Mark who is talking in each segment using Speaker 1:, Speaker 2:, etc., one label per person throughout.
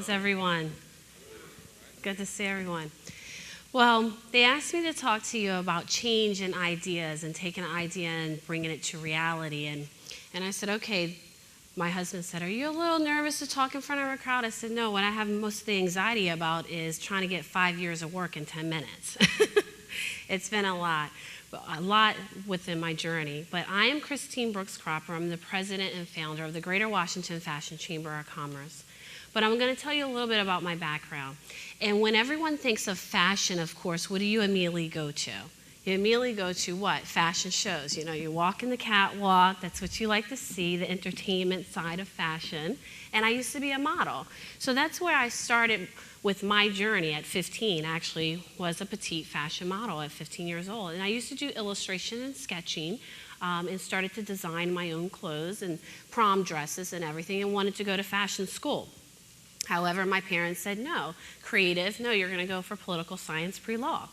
Speaker 1: How's everyone? Good to see everyone. Well, they asked me to talk to you about change and ideas and taking an idea and bringing it to reality. And I said, okay. My husband said, are you a little nervous to talk in front of a crowd? I said, no, what I have most of the anxiety about is trying to get 5 years of work in 10 minutes. It's been a lot within my journey. But I am Christine Brooks Cropper. I'm the president and founder of the Greater Washington Fashion Chamber of Commerce. But I'm going to tell you a little bit about my background. And when everyone thinks of fashion, of course, what do you immediately go to? You immediately go to what? Fashion shows. You know, you walk in the catwalk, that's what you like to see, the entertainment side of fashion. And I used to be a model. So that's where I started with my journey at 15. I actually was a petite fashion model at 15 years old. And I used to do illustration and sketching and started to design my own clothes and prom dresses and everything and wanted to go to fashion school. However, my parents said, no, creative, no, you're going to go for political science pre-law.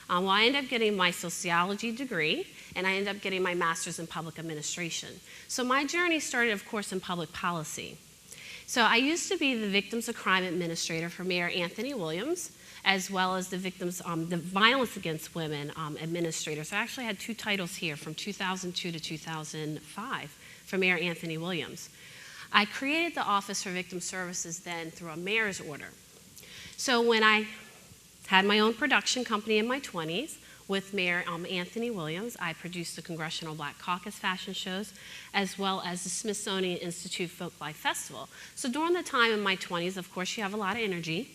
Speaker 1: Well, I ended up getting my sociology degree, and I ended up getting my master's in public administration. So my journey started, of course, in public policy. So I used to be the Victims of Crime Administrator for Mayor Anthony Williams, as well as the the Violence Against Women Administrator. So I actually had 2 titles here from 2002 to 2005 for Mayor Anthony Williams. I created the Office for Victim Services then through a mayor's order. So when I had my own production company in my 20s with Mayor Anthony Williams, I produced the Congressional Black Caucus fashion shows, as well as the Smithsonian Institute Folklife Festival. So during the time in my 20s, of course, you have a lot of energy,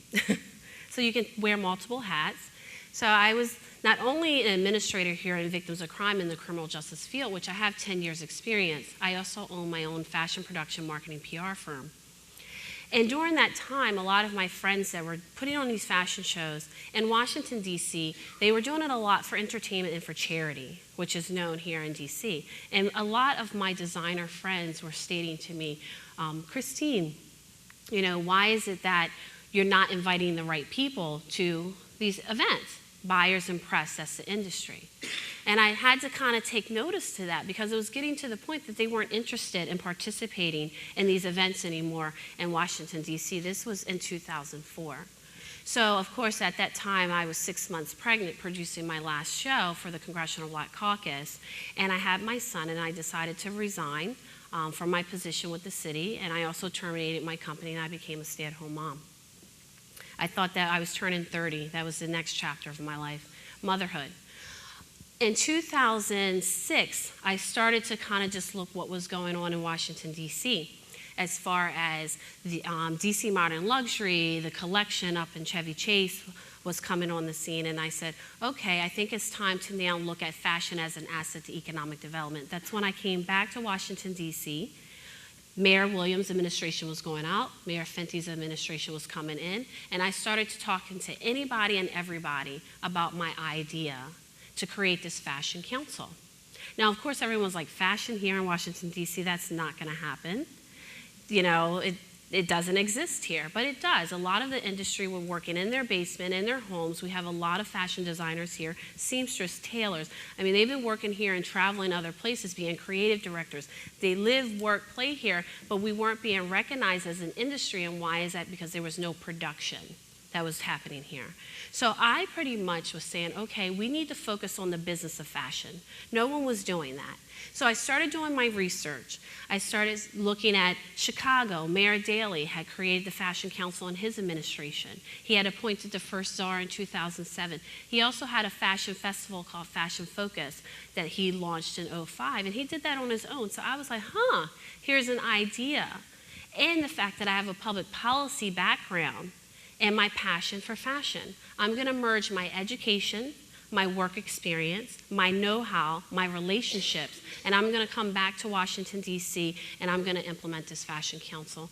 Speaker 1: so you can wear multiple hats. So I was not only an administrator here in Victims of Crime in the criminal justice field, which I have 10 years experience, I also own my own fashion production marketing PR firm. And during that time, a lot of my friends that were putting on these fashion shows in Washington, D.C., they were doing it a lot for entertainment and for charity, which is known here in D.C. And a lot of my designer friends were stating to me, Christine, you know, why is it that you're not inviting the right people to these events? Buyers and press, that's the industry. And I had to kind of take notice to that because it was getting to the point that they weren't interested in participating in these events anymore in Washington, D.C. This was in 2004. So, of course, at that time, I was 6 months pregnant producing my last show for the Congressional Black Caucus. And I had my son, and I decided to resign from my position with the city. And I also terminated my company, and I became a stay-at-home mom. I thought that I was turning 30. That was the next chapter of my life, motherhood. In 2006, I started to kind of just look what was going on in Washington, D.C. as far as the D.C. Modern Luxury, the collection up in Chevy Chase was coming on the scene. And I said, okay, I think it's time to now look at fashion as an asset to economic development. That's when I came back to Washington, D.C. Mayor Williams' administration was going out, Mayor Fenty's administration was coming in, and I started to talking to anybody and everybody about my idea to create this fashion council. Now, of course, everyone's like, fashion here in Washington, D.C., that's not going to happen. You know, it doesn't exist here, but it does. A lot of the industry were working in their basement, in their homes. We have a lot of fashion designers here, seamstress, tailors. I mean, they've been working here and traveling other places, being creative directors. They live, work, play here, but we weren't being recognized as an industry, and why is that? Because there was no production that was happening here. So I pretty much was saying, okay, we need to focus on the business of fashion. No one was doing that. So I started doing my research. I started looking at Chicago. Mayor Daley had created the Fashion Council in his administration. He had appointed the first czar in 2007. He also had a fashion festival called Fashion Focus that he launched in 2005, and he did that on his own. So I was like, here's an idea. And the fact that I have a public policy background and my passion for fashion. I'm going to merge my education, my work experience, my know-how, my relationships, and I'm going to come back to Washington, D.C., and I'm going to implement this fashion council.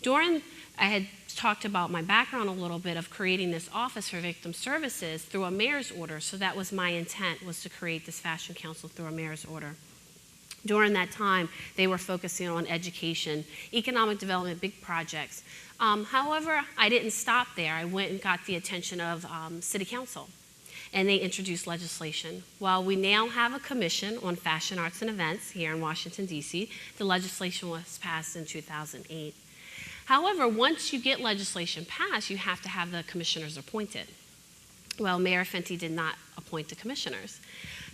Speaker 1: I had talked about my background a little bit of creating this office for victim services through a mayor's order, so that was my intent, was to create this fashion council through a mayor's order. During that time, they were focusing on education, economic development, big projects. However, I didn't stop there. I went and got the attention of City Council, and they introduced legislation. Well, we now have a commission on fashion, arts, and events here in Washington, D.C. The legislation was passed in 2008. However, once you get legislation passed, you have to have the commissioners appointed. Well, Mayor Fenty did not appoint the commissioners.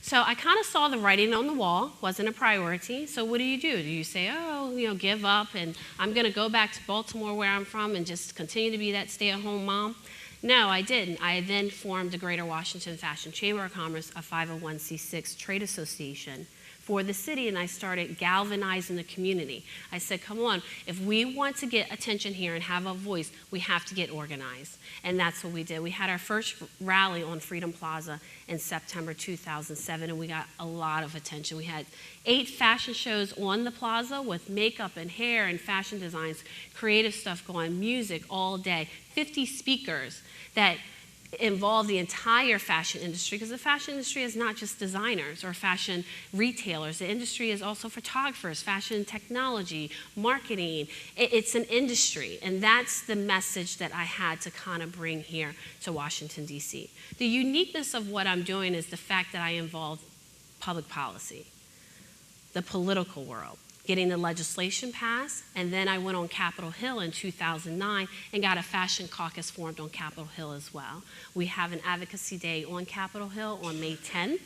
Speaker 1: So I kind of saw the writing on the wall, wasn't a priority. So what do? Do you say, oh, give up and I'm going to go back to Baltimore where I'm from and just continue to be that stay-at-home mom? No, I didn't. I then formed the Greater Washington Fashion Chamber of Commerce, a 501c6 trade association for the city, and I started galvanizing the community. I said, come on, if we want to get attention here and have a voice, we have to get organized. And that's what we did. We had our first rally on Freedom Plaza in September 2007, and we got a lot of attention. We had 8 fashion shows on the plaza with makeup and hair and fashion designs, creative stuff going, music all day, 50 speakers that involve the entire fashion industry, because the fashion industry is not just designers or fashion retailers. The industry is also photographers, fashion technology, marketing. It's an industry, and that's the message that I had to kind of bring here to Washington, D.C. The uniqueness of what I'm doing is the fact that I involve public policy, the political world, getting the legislation passed, and then I went on Capitol Hill in 2009 and got a fashion caucus formed on Capitol Hill as well. We have an advocacy day on Capitol Hill on May 10th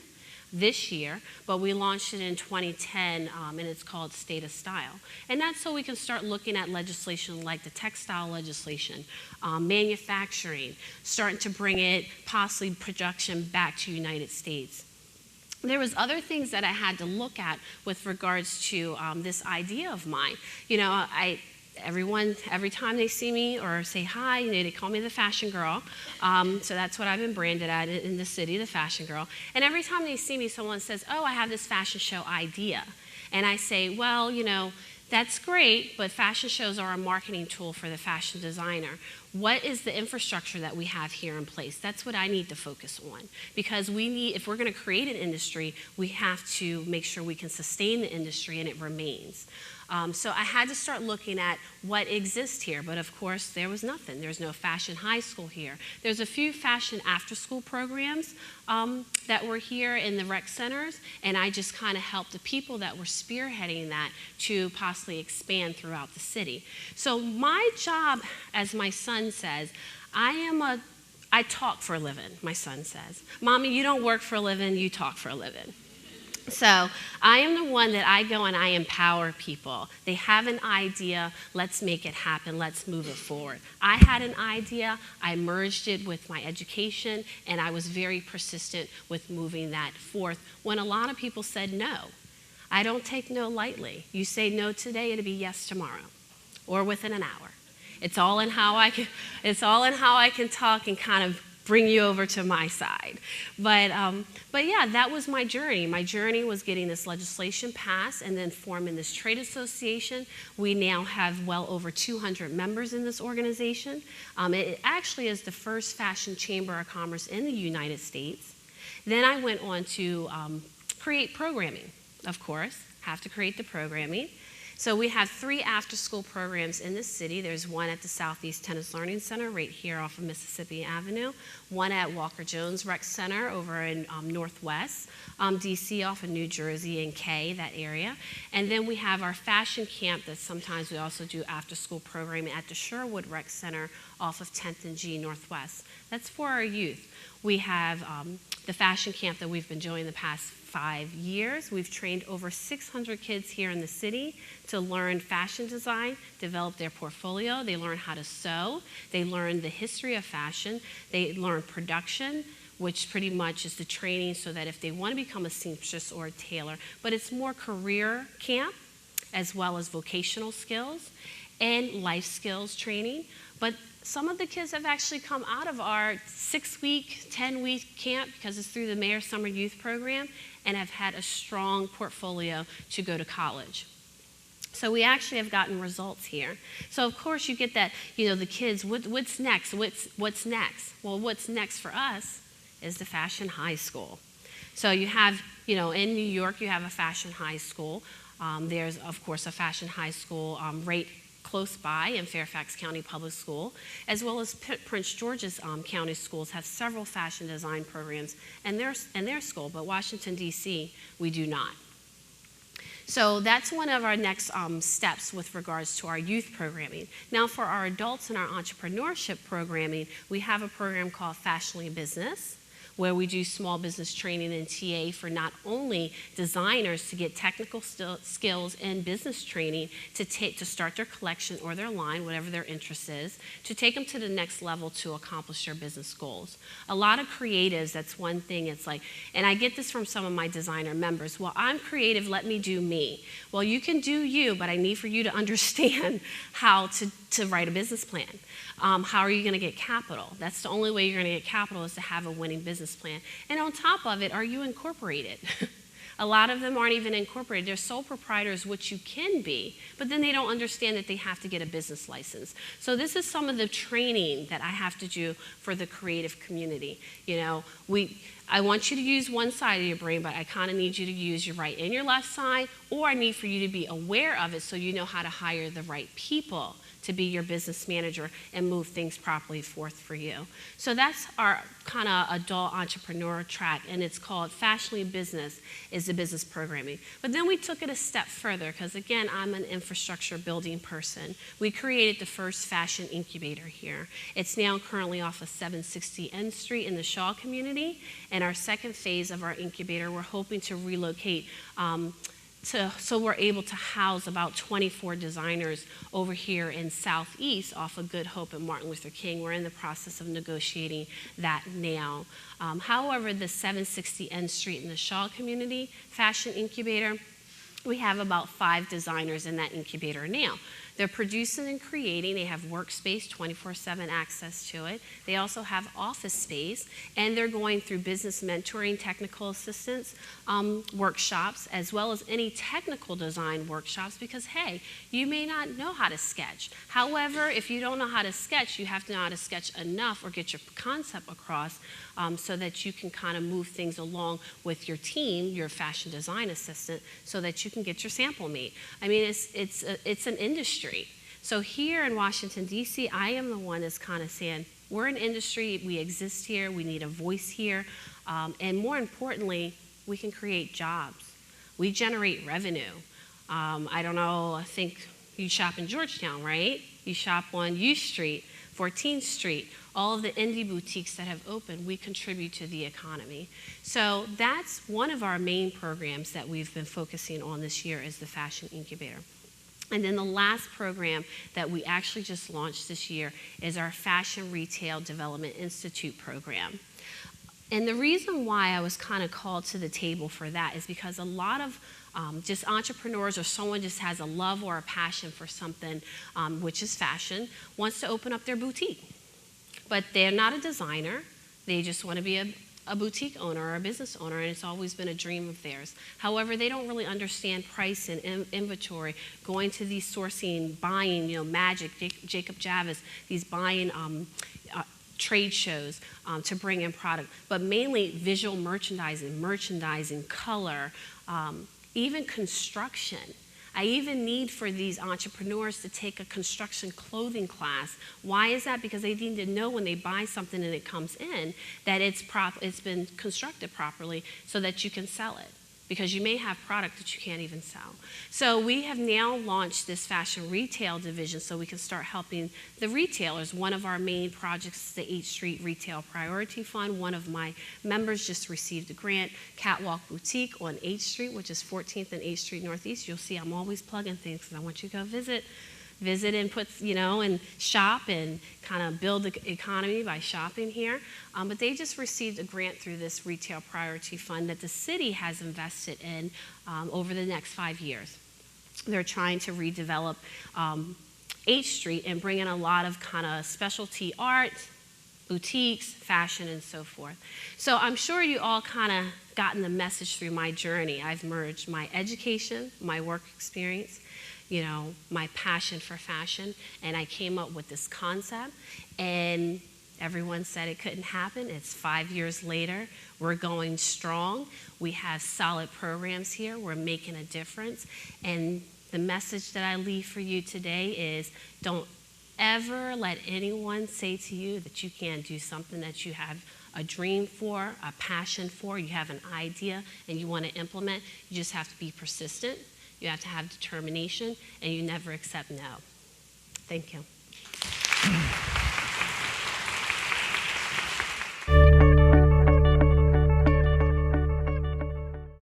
Speaker 1: this year, but we launched it in 2010, and it's called State of Style. And that's so we can start looking at legislation like the textile legislation, manufacturing, starting to bring it, possibly production, back to the United States. There was other things that I had to look at with regards to this idea of mine. Everyone, every time they see me or say hi, they call me the fashion girl. So that's what I've been branded at in the city, the fashion girl. And every time they see me, someone says, oh, I have this fashion show idea. And I say, well, that's great, but fashion shows are a marketing tool for the fashion designer. What is the infrastructure that we have here in place? That's what I need to focus on. Because if we're going to create an industry, we have to make sure we can sustain the industry and it remains. So I had to start looking at what exists here, but of course there was nothing. There's no fashion high school here. There's a few fashion after-school programs that were here in the rec centers, and I just kind of helped the people that were spearheading that to possibly expand throughout the city. So my job, as my son says, I talk for a living, my son says. Mommy, you don't work for a living, you talk for a living. So I am the one that I go and I empower people. They have an idea, let's make it happen, let's move it forward. I had an idea, I merged it with my education, and I was very persistent with moving that forth when a lot of people said no. I don't take no lightly. You say no today, it'll be yes tomorrow, or within an hour. It's all in how I can talk and kind of bring you over to my side. But yeah, that was my journey. My journey was getting this legislation passed and then forming this trade association. We now have well over 200 members in this organization. It actually is the first fashion chamber of commerce in the United States. Then I went on to create programming, of course, have to create the programming. So we have 3 after-school programs in the city. There's one at the Southeast Tennis Learning Center right here off of Mississippi Avenue, one at Walker Jones Rec Center over in Northwest DC off of New Jersey and K, that area. And then we have our fashion camp that sometimes we also do after-school programming at the Sherwood Rec Center off of 10th and G Northwest. That's for our youth. We have the fashion camp that we've been doing the past 5 years. We've trained over 600 kids here in the city to learn fashion design, develop their portfolio. They learn how to sew. They learn the history of fashion. They learn production, which pretty much is the training so that if they want to become a seamstress or a tailor, but it's more career camp as well as vocational skills and life skills training. But some of the kids have actually come out of our 6-week, 10-week camp because it's through the Mayor's Summer Youth Program and have had a strong portfolio to go to college. So we actually have gotten results here. So of course you get that, the kids, what's next? What's next? Well, what's next for us is the fashion high school. So you have, in New York, you have a fashion high school. There's, of course, a fashion high school right close by in Fairfax County Public School, as well as Prince George's County schools have several fashion design programs in their school, but Washington, D.C., we do not. So that's one of our next steps with regards to our youth programming. Now for our adults in our entrepreneurship programming, we have a program called Fashionably Business, where we do small business training and TA for not only designers to get technical skills and business training to start their collection or their line, whatever their interest is, to take them to the next level to accomplish their business goals. A lot of creatives, that's one thing, it's like, and I get this from some of my designer members, well, I'm creative, let me do me. Well, you can do you, but I need for you to understand how to write a business plan. How are you going to get capital? That's the only way you're going to get capital, is to have a winning business plan. And on top of it, are you incorporated? A lot of them aren't even incorporated. They're sole proprietors, which you can be, but then they don't understand that they have to get a business license. So this is some of the training that I have to do for the creative community. You know, I want you to use one side of your brain, but I kind of need you to use your right and your left side, or I need for you to be aware of it so you know how to hire the right people to be your business manager and move things properly forth for you. So that's our kind of adult entrepreneur track, and it's called Fashionably Business is the business programming. But then we took it a step further, because again, I'm an infrastructure building person. We created the first fashion incubator here. It's now currently off of 760 N Street in the Shaw community, and our second phase of our incubator, we're hoping to relocate so we're able to house about 24 designers over here in Southeast off of Good Hope and Martin Luther King. We're in the process of negotiating that now. However, the 760 N Street in the Shaw community fashion incubator, we have about 5 designers in that incubator now. They're producing and creating. They have workspace, 24/7 access to it. They also have office space, and they're going through business mentoring, technical assistance workshops, as well as any technical design workshops, because, hey, you may not know how to sketch. However, if you don't know how to sketch, you have to know how to sketch enough or get your concept across so that you can kind of move things along with your team, your fashion design assistant, so that you can get your sample made. I mean, it's an industry. So here in Washington, D.C., I am the one that's kind of saying, we're an industry, we exist here, we need a voice here, and more importantly, we can create jobs. We generate revenue. I don't know, I think you shop in Georgetown, right? You shop on U Street, 14th Street, all of the indie boutiques that have opened, we contribute to the economy. So that's one of our main programs that we've been focusing on this year, is the Fashion Incubator. And then the last program that we actually just launched this year is our Fashion Retail Development Institute program. And the reason why I was kind of called to the table for that is because a lot of just entrepreneurs, or someone just has a love or a passion for something, which is fashion, wants to open up their boutique. But they're not a designer. They just want to be a boutique owner or a business owner, and it's always been a dream of theirs. However, they don't really understand price and inventory, going to these sourcing, buying, Magic, Jacob Javis, these buying trade shows to bring in product, but mainly visual merchandising, color, even construction. I even need for these entrepreneurs to take a construction clothing class. Why is that? Because they need to know when they buy something and it comes in that it's been constructed properly so that you can sell it. Because you may have product that you can't even sell. So we have now launched this fashion retail division so we can start helping the retailers. One of our main projects is the 8th Street Retail Priority Fund. One of my members just received a grant, Catwalk Boutique on 8th Street, which is 14th and 8th Street Northeast. You'll see I'm always plugging things because I want you to go visit and put, and shop and kind of build the economy by shopping here. But they just received a grant through this Retail Priority Fund that the city has invested in over the next 5 years. They're trying to redevelop 8th Street and bring in a lot of kind of specialty art, boutiques, fashion, and so forth. So I'm sure you all kind of gotten the message through my journey. I've merged my education, my work experience, my passion for fashion, and I came up with this concept, and everyone said it couldn't happen. It's 5 years later. We're going strong. We have solid programs here. We're making a difference, and the message that I leave for you today is don't ever let anyone say to you that you can't do something that you have a dream for, a passion for, you have an idea, and you want to implement. You just have to be persistent. you have to have determination, and you never accept no. Thank you.